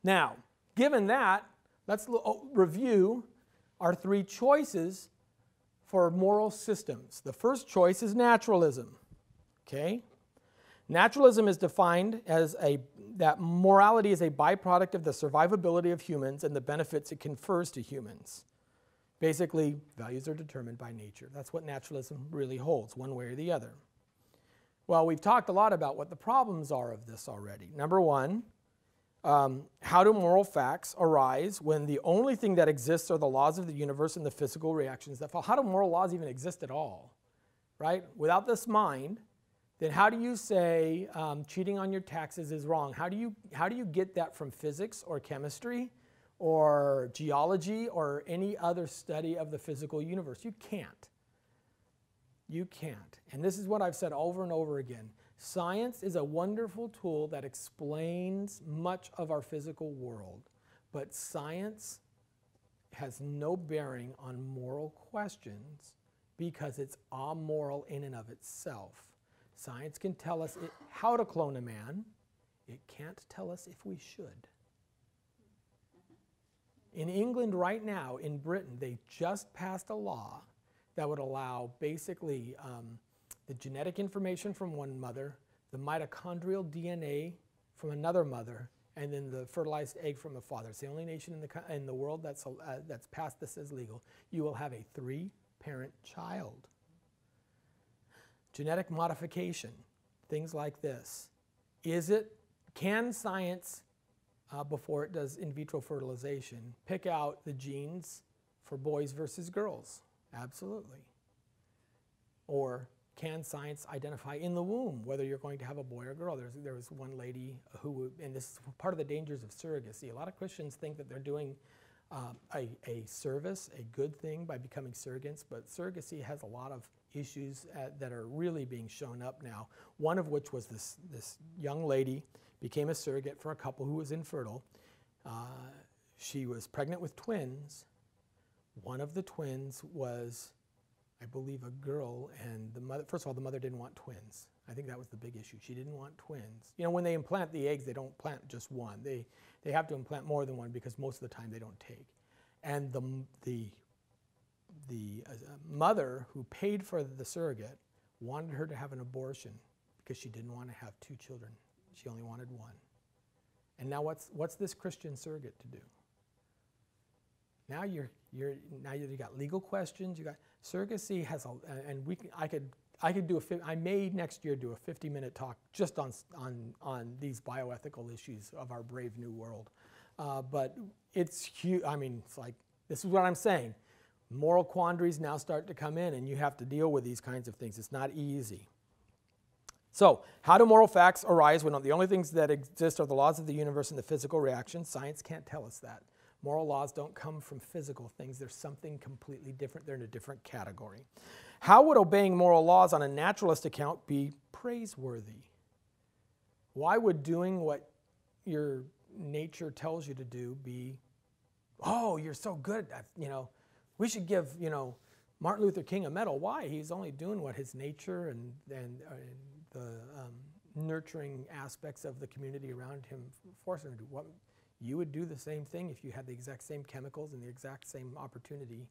Now, given that, let's review our three choices for moral systems. The first choice is naturalism. Okay? Naturalism is defined as that morality is a byproduct of the survivability of humans and the benefits it confers to humans. Basically, values are determined by nature. That's what naturalism really holds, one way or the other. Well, we've talked a lot about what the problems are of this already. Number one, how do moral facts arise when the only thing that exists are the laws of the universe and the physical reactions that follow? How do moral laws even exist at all, right? Without this mind, then how do you say cheating on your taxes is wrong? How do you get that from physics or chemistry or geology or any other study of the physical universe? You can't. You can't. And this is what I've said over and over again. Science is a wonderful tool that explains much of our physical world, but science has no bearing on moral questions because it's amoral in and of itself. Science can tell us how to clone a man. It can't tell us if we should. In England right now, in Britain, they just passed a law that would allow basically the genetic information from one mother, the mitochondrial DNA from another mother, and then the fertilized egg from the father. It's the only nation in the world that's passed this as legal. You will have a 3-parent child. Genetic modification, things like this. Can science, before it does in vitro fertilization, pick out the genes for boys versus girls? Absolutely. Or can science identify in the womb whether you're going to have a boy or girl? There was one lady who, and this is part of the dangers of surrogacy. A lot of Christians think that they're doing a service, a good thing by becoming surrogates, but surrogacy has a lot of issues that are really being shown up now. One of which was this young lady became a surrogate for a couple who was infertile. She was pregnant with twins. One of the twins was, I believe, a girl, and the mother, first of all, the mother didn't want twins. I think that was the big issue. She didn't want twins. You know, when they implant the eggs, they don't plant just one. They have to implant more than one because most of the time they don't take. And the mother who paid for the surrogate wanted her to have an abortion because she didn't want to have 2 children. She only wanted 1. And now what's this Christian surrogate to do? Now you got legal questions. You got surrogacy has I may next year do a 50-minute talk just on these bioethical issues of our brave new world. But it's huge. I mean, it's like, this is what I'm saying. Moral quandaries now start to come in, and you have to deal with these kinds of things. It's not easy. So, how do moral facts arise when the only things that exist are the laws of the universe and the physical reactions? Science can't tell us that. Moral laws don't come from physical things. They're something completely different. They're in a different category. How would obeying moral laws on a naturalist account be praiseworthy? Why would doing what your nature tells you to do be, oh, you're so good, you know, we should give, you know, Martin Luther King a medal. Why? He's only doing what his nature and the nurturing aspects of the community around him force him to do. What, you would do the same thing if you had the exact same chemicals and the exact same opportunity.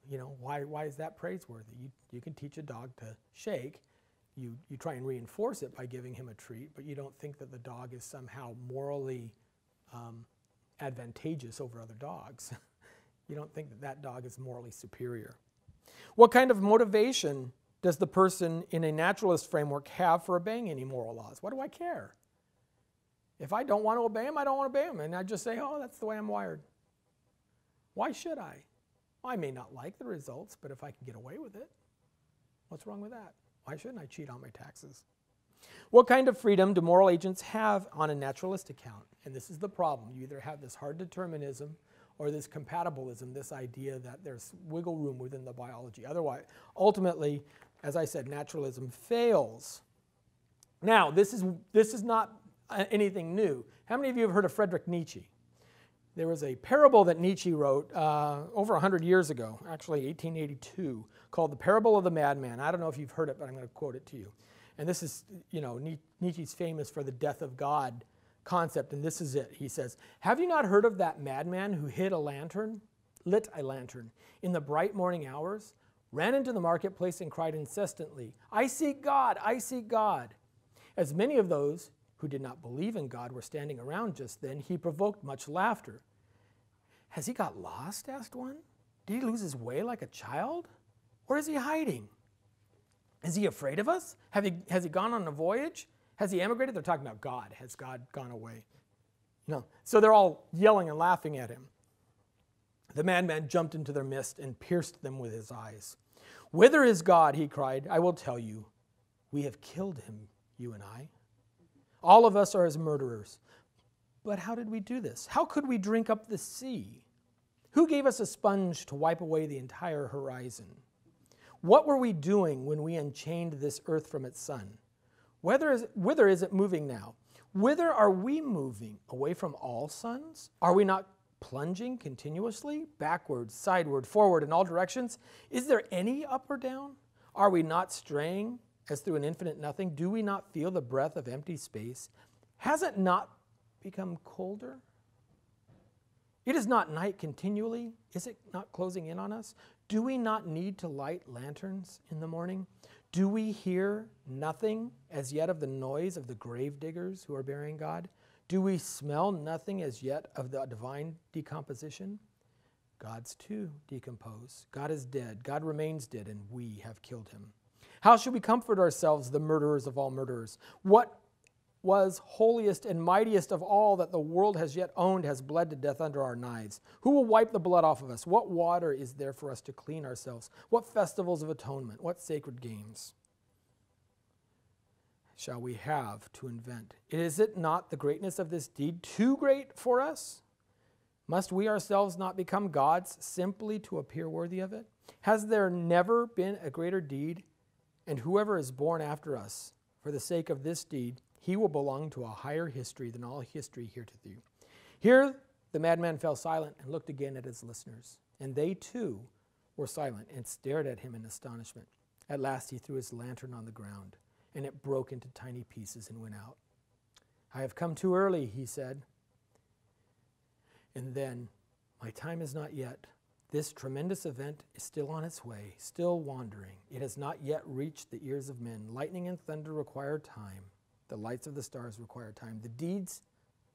You know, why is that praiseworthy? You can teach a dog to shake. You try and reinforce it by giving him a treat, but you don't think that the dog is somehow morally advantageous over other dogs. You don't think that that dog is morally superior. What kind of motivation does the person in a naturalist framework have for obeying any moral laws? What do I care? If I don't want to obey them, I don't want to obey them. And I just say, oh, that's the way I'm wired. Why should I? I may not like the results, but if I can get away with it, what's wrong with that? Why shouldn't I cheat on my taxes? What kind of freedom do moral agents have on a naturalist account? And this is the problem. You either have this hard determinism or this compatibilism, this idea that there's wiggle room within the biology. Otherwise, ultimately, as I said, naturalism fails. Now, this is not anything new. How many of you have heard of Friedrich Nietzsche? There was a parable that Nietzsche wrote over 100 years ago, actually 1882, called The Parable of the Madman. I don't know if you've heard it, but I'm going to quote it to you. And this is, Nietzsche's famous for the death of God concept, and this is it. He says, "Have you not heard of that madman who lit a lantern, in the bright morning hours, ran into the marketplace and cried incessantly, 'I seek God, I seek God.' As many of those who did not believe in God were standing around just then, he provoked much laughter. 'Has he got lost?' asked one. 'Did he lose his way like a child? Or is he hiding? Is he afraid of us? Has he gone on a voyage? Has he emigrated?'" They're talking about God. Has God gone away? So they're all yelling and laughing at him. The madman jumped into their midst and pierced them with his eyes. "Whither is God?" he cried. "I will tell you. We have killed him, you and I. All of us are his murderers. But how did we do this? How could we drink up the sea? Who gave us a sponge to wipe away the entire horizon? What were we doing when we unchained this earth from its sun? Whither is it moving now? Whither are we moving? Away from all suns? Are we not plunging continuously, backward, sideward, forward, in all directions? Is there any up or down? Are we not straying as through an infinite nothing? Do we not feel the breath of empty space? Has it not become colder? It is not night continually. Is it not closing in on us? Do we not need to light lanterns in the morning? Do we hear nothing as yet of the noise of the grave diggers who are burying God? Do we smell nothing as yet of the divine decomposition? God's too decompose. God is dead. God remains dead, and we have killed him. How should we comfort ourselves, the murderers of all murderers? What was holiest and mightiest of all that the world has yet owned has bled to death under our knives. Who will wipe the blood off of us? What water is there for us to clean ourselves? What festivals of atonement? What sacred games shall we have to invent? Is it not the greatness of this deed too great for us? Must we ourselves not become gods simply to appear worthy of it? Has there never been a greater deed? And whoever is born after us, for the sake of this deed, he will belong to a higher history than all history heretofore. Here the madman fell silent and looked again at his listeners, and they too were silent and stared at him in astonishment. At last he threw his lantern on the ground, and it broke into tiny pieces and went out. "I have come too early," he said. And then, "My time is not yet. This tremendous event is still on its way, still wandering. It has not yet reached the ears of men. Lightning and thunder require time. The lights of the stars require time. The deeds,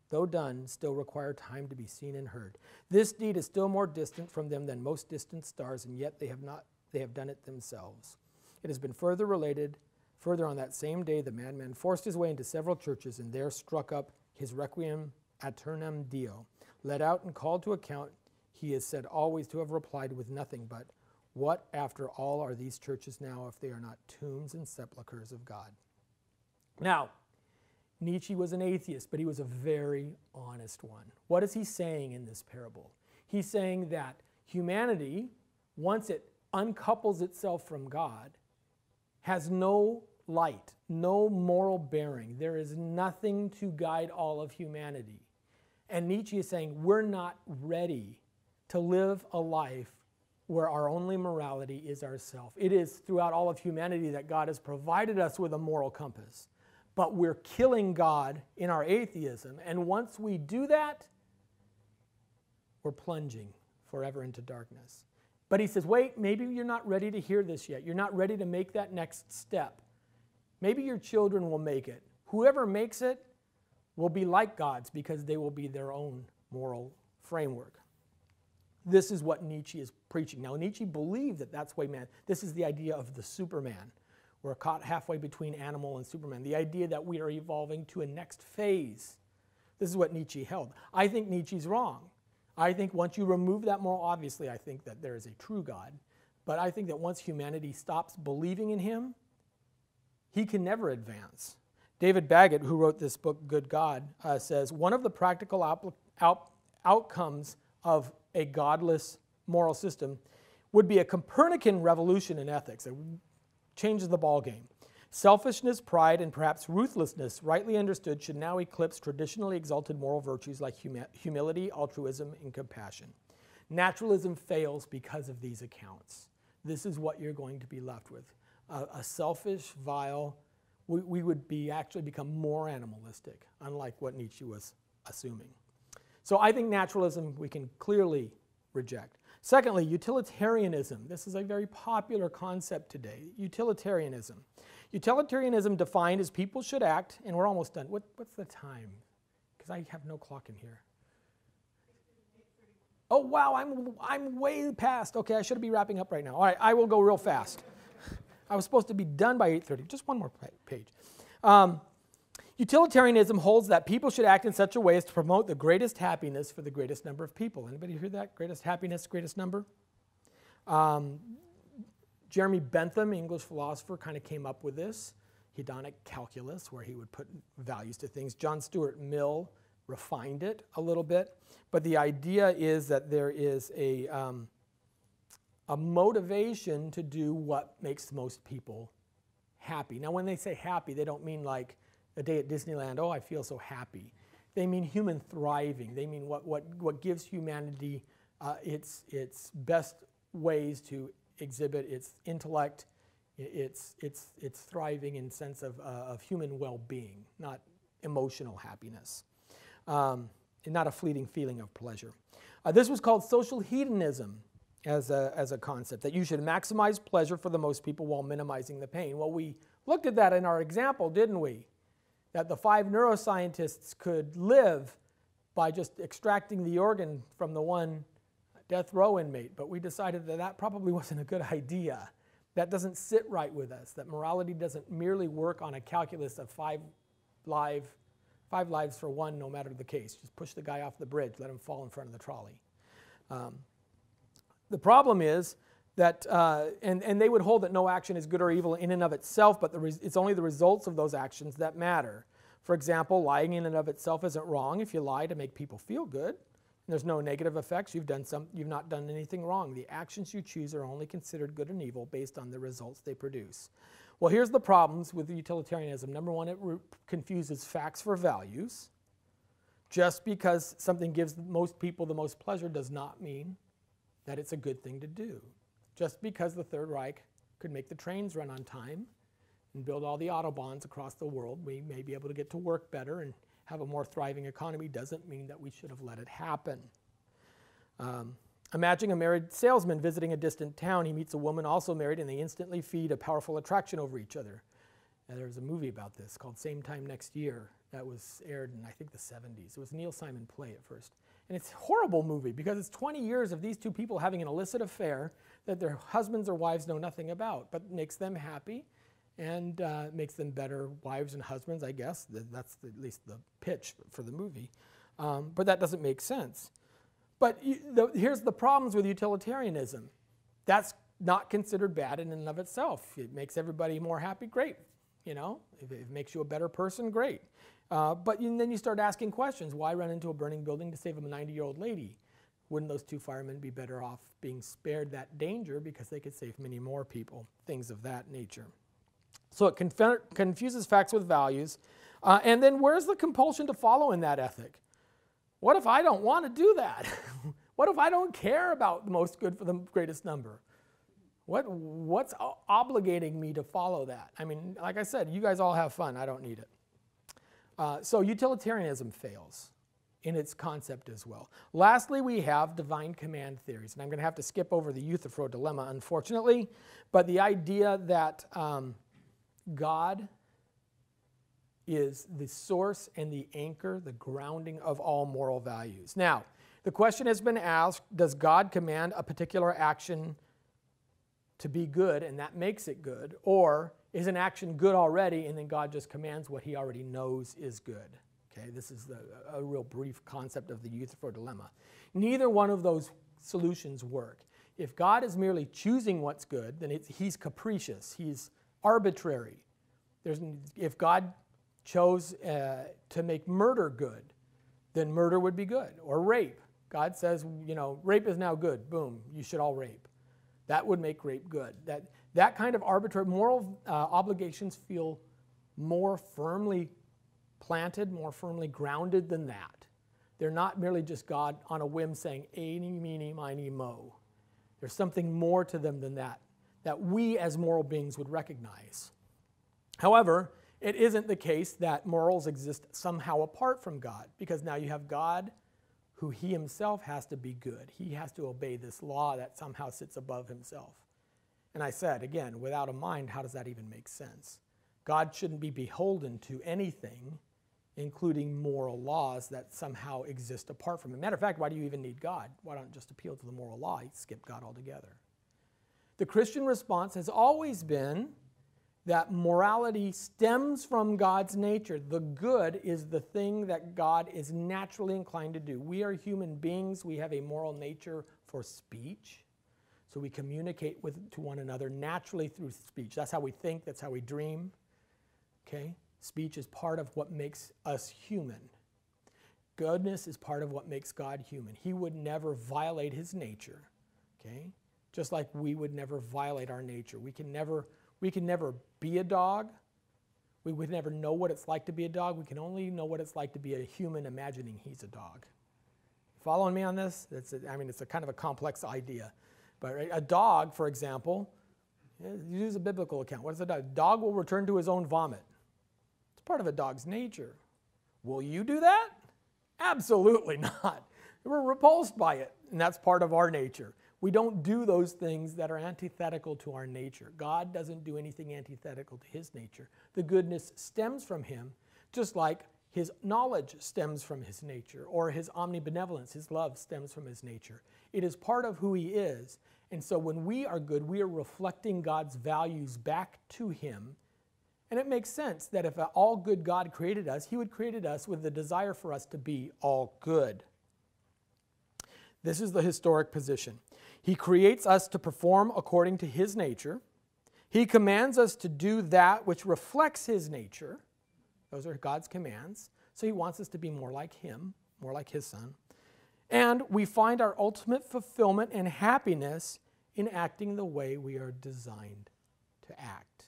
though done, still require time to be seen and heard. This deed is still more distant from them than most distant stars, and yet they have done it themselves." It has been further related. Further, on that same day, the madman forced his way into several churches and there struck up his Requiem Aeternam Deo. Led out and called to account, he is said always to have replied with nothing but, "What, after all, are these churches now if they are not tombs and sepulchres of God?" Now, Nietzsche was an atheist, but he was a very honest one. What is he saying in this parable? He's saying that humanity, once it uncouples itself from God, has no light, no moral bearing. There is nothing to guide all of humanity. And Nietzsche is saying we're not ready to live a life where our only morality is ourself. It is throughout all of humanity that God has provided us with a moral compass. But we're killing God in our atheism. And once we do that, we're plunging forever into darkness. But he says, wait, maybe you're not ready to hear this yet. You're not ready to make that next step. Maybe your children will make it. Whoever makes it will be like God's because they will be their own moral framework. This is what Nietzsche is preaching. Now, Nietzsche believed that that's why man, this is the idea of the Superman. We're caught halfway between animal and Superman. The idea that we are evolving to a next phase. This is what Nietzsche held. I think Nietzsche's wrong. I think once you remove that moral, obviously I think that there is a true God, but I think that once humanity stops believing in him, he can never advance. David Baggett, who wrote this book, Good God, says, one of the practical outcomes of a godless moral system would be a Copernican revolution in ethics. It changes the ballgame. Selfishness, pride, and perhaps ruthlessness, rightly understood, should now eclipse traditionally exalted moral virtues like humility, altruism, and compassion. Naturalism fails because of these accounts. This is what you're going to be left with. A selfish, vile, we would actually become more animalistic, unlike what Nietzsche was assuming. So I think naturalism we can clearly reject. Secondly, utilitarianism. This is a very popular concept today, utilitarianism. Utilitarianism defined as people should act, and we're almost done. What's the time? Because I have no clock in here. Oh, wow, I'm way past. Okay, I should be wrapping up right now. All right, I will go real fast. I was supposed to be done by 8:30. Just one more page. Utilitarianism holds that people should act in such a way as to promote the greatest happiness for the greatest number of people. Anybody hear that? Greatest happiness, greatest number? Jeremy Bentham, English philosopher, kind of came up with this. Hedonic calculus, where he would put values to things. John Stuart Mill refined it a little bit. But the idea is that there is a motivation to do what makes most people happy. Now, when they say happy, they don't mean like a day at Disneyland, oh, I feel so happy. They mean human thriving. They mean what gives humanity its best ways to exhibit its intellect, its thriving in sense of human well-being, not emotional happiness, and not a fleeting feeling of pleasure. This was called social hedonism as a concept, that you should maximize pleasure for the most people while minimizing the pain. Well, we looked at that in our example, didn't we? That the 5 neuroscientists could live by just extracting the organ from the one death row inmate, but we decided that that probably wasn't a good idea. That doesn't sit right with us, that morality doesn't merely work on a calculus of 5 lives for one, no matter the case. Just push the guy off the bridge, let him fall in front of the trolley. The problem is that, and they would hold that no action is good or evil in and of itself, but it's only the results of those actions that matter. For example, lying in and of itself isn't wrong if you lie to make people feel good. And there's no negative effects. You've not done anything wrong. The actions you choose are only considered good and evil based on the results they produce. Well, here's the problems with utilitarianism. Number one, it confuses facts for values. Just because something gives most people the most pleasure does not mean that it's a good thing to do. Just because the Third Reich could make the trains run on time and build all the autobahns across the world, we may be able to get to work better and have a more thriving economy, doesn't mean that we should have let it happen. Imagine a married salesman visiting a distant town. He meets a woman also married, and they instantly feed a powerful attraction over each other. Now, there's a movie about this called Same Time Next Year that was aired in, I think, the 70s. It was a Neil Simon play at first. And it's a horrible movie because it's 20 years of these two people having an illicit affair that their husbands or wives know nothing about, but makes them happy and makes them better wives and husbands, I guess. That's at least the pitch for the movie. But that doesn't make sense. But here's the problems with utilitarianism. That's not considered bad in and of itself. It makes everybody more happy, great. You know, if it makes you a better person, great. But then you start asking questions. Why run into a burning building to save a 90-year-old lady? Wouldn't those 2 firemen be better off being spared that danger because they could save many more people? Things of that nature. So it confuses facts with values. And then where's the compulsion to follow in that ethic? What if I don't want to do that? What if I don't care about the most good for the greatest number? What's obligating me to follow that? I mean, like I said, you guys all have fun. I don't need it. So utilitarianism fails in its concept as well. Lastly, we have divine command theories. And I'm going to have to skip over the Euthyphro dilemma, unfortunately. But the idea that God is the source and the anchor, the grounding of all moral values. Now, the question has been asked, does God command a particular action to be good and that makes it good? Or is an action good already and then God just commands what he already knows is good? Okay, this is a real brief concept of the Euthyphro dilemma. Neither one of those solutions work. If God is merely choosing what's good, then he's capricious, he's arbitrary. If God chose to make murder good, then murder would be good. Or rape. God says, you know, rape is now good. Boom, you should all rape. That would make rape good. That kind of arbitrary moral obligations feel more firmly planted, more firmly grounded than that. They're not merely just God on a whim saying, eeny, meeny, miny, mo. There's something more to them than that we as moral beings would recognize. However, it isn't the case that morals exist somehow apart from God, because now you have God who he himself has to be good. He has to obey this law that somehow sits above himself. And I said, again, without a mind, how does that even make sense? God shouldn't be beholden to anything, including moral laws that somehow exist apart from him. Matter of fact, why do you even need God? Why don't you just appeal to the moral law? You skip God altogether. The Christian response has always been that morality stems from God's nature. The good is the thing that God is naturally inclined to do. We are human beings. We have a moral nature for speech. So we communicate to one another naturally through speech. That's how we think. That's how we dream. Okay? Speech is part of what makes us human. Goodness is part of what makes God human. He would never violate his nature. Okay? Just like we would never violate our nature. We can never be a dog. We would never know what it's like to be a dog. We can only know what it's like to be a human imagining he's a dog. Following me on this? It's a kind of a complex idea. But a dog, for example, use a biblical account. What is a dog? A dog will return to his own vomit. It's part of a dog's nature. Will you do that? Absolutely not. We're repulsed by it, and that's part of our nature. We don't do those things that are antithetical to our nature. God doesn't do anything antithetical to his nature. The goodness stems from him, just like his knowledge stems from his nature, or his omnibenevolence, his love stems from his nature. It is part of who he is. And so when we are good, we are reflecting God's values back to him. And it makes sense that if an all good God created us, he would create us with the desire for us to be all good. This is the historic position. He creates us to perform according to his nature. He commands us to do that which reflects his nature. Those are God's commands. So he wants us to be more like him, more like his son. And we find our ultimate fulfillment and happiness in acting the way we are designed to act.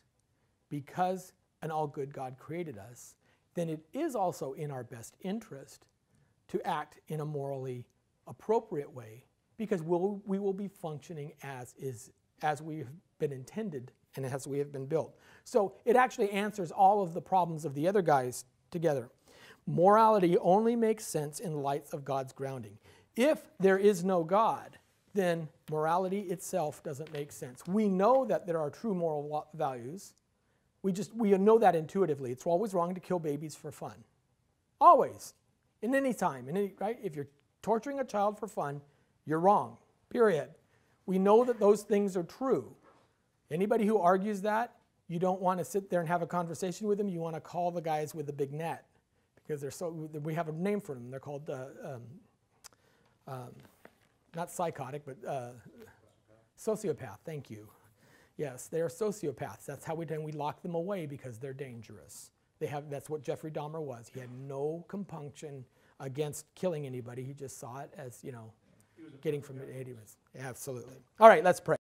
Because an all-good God created us, then it is also in our best interest to act in a morally appropriate way, because we will be functioning as we have been intended and as we have been built. So it actually answers all of the problems of the other guys together. Morality only makes sense in light of God's grounding. If there is no God, then morality itself doesn't make sense. We know that there are true moral values. We know that intuitively. It's always wrong to kill babies for fun. Always. In any time. Right? If you're torturing a child for fun, you're wrong. Period. We know that those things are true. Anybody who argues that, you don't want to sit there and have a conversation with them. You want to call the guys with the big net, because we have a name for them. They're called not psychotic, but sociopath. Thank you. Yes, they are sociopaths. That's how we lock them away, because they're dangerous. That's what Jeffrey Dahmer was. He had no compunction against killing anybody. He just saw it as, getting from it. Absolutely. All right, let's pray.